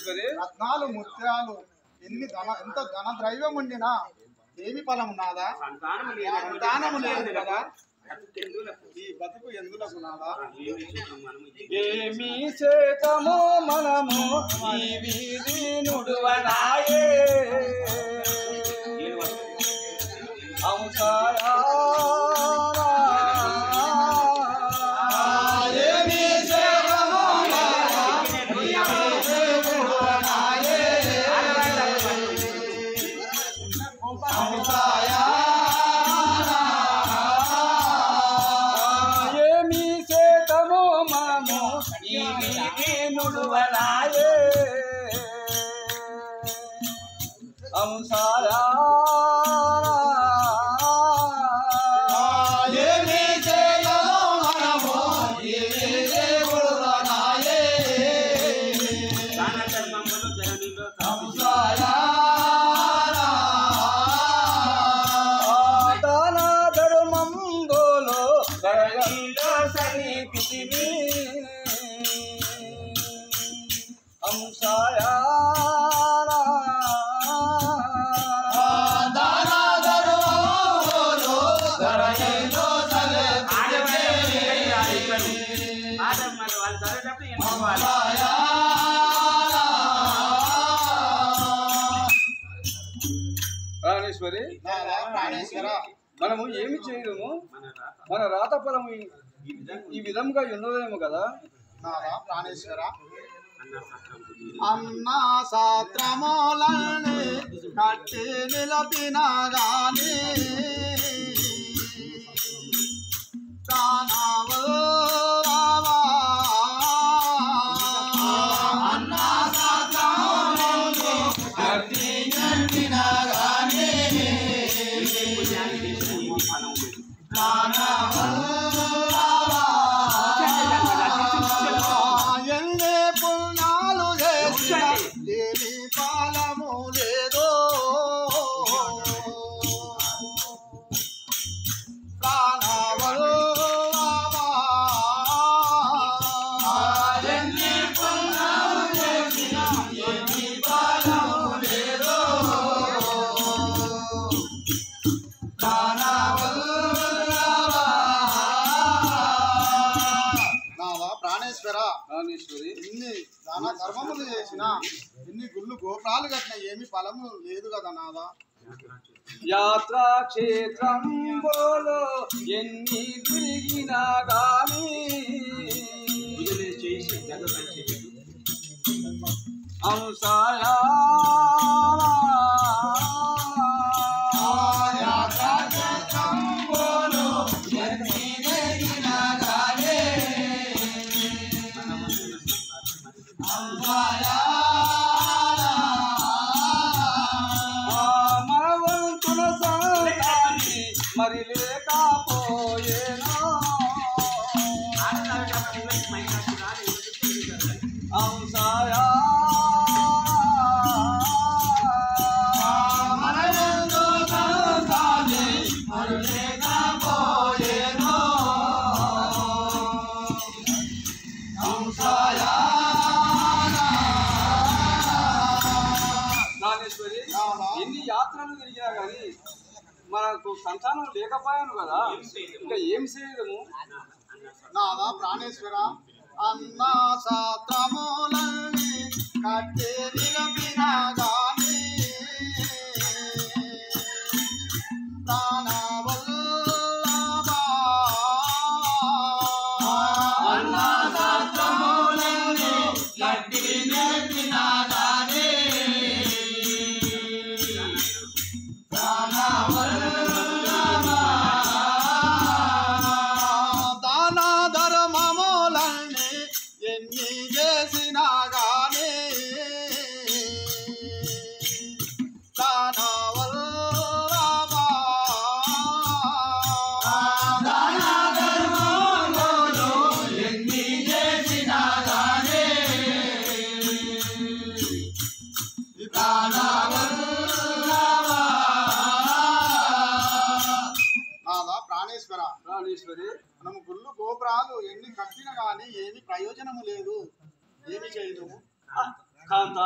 రత్నాలు ముత్యాలు ఎంత ధన ద్రైవ్యం ఉండినా ఏమి ఫలం నాదా? సంతానము లేదు కదా, ఈ బతుకు ఎందులకు నాదా? ఏమి చేతమో మనము ఈ వీధి నుడువనాయే అంశారా మనము ఏమి చేయడము మన రాత ఫలము ఈ విధంగా ఉన్నదేమో కదా. ప్రాణేశ్వర అన్న శాస్త్రములని కట్టి నిలపినా గాని ఎన్ని దాన ధర్మములు చేసినా ఎన్ని గుళ్ళు గోపురాలు కట్టినా ఏమి ఫలము లేదు కదా నాదా. యాత్రా క్షేత్రంలో ఎన్ని తిరిగినా గాని అంశాయా మరి లేకపోయేనా అంశాయా ఎన్ని యాత్రలు తిరిగినా కానీ మనకు సంతానం లేకపోయాను కదా, ఇంకా ఏం చేయడము నాదా. ప్రాణేశ్వర అన్న శాస్త్రములని కట్టి నిలపినా గాని మనము గుళ్ళు గోపురాలు ఎన్ని కట్టినా గానీ ఏమి ప్రయోజనము లేదు, ఏమి చేయదు. కాంత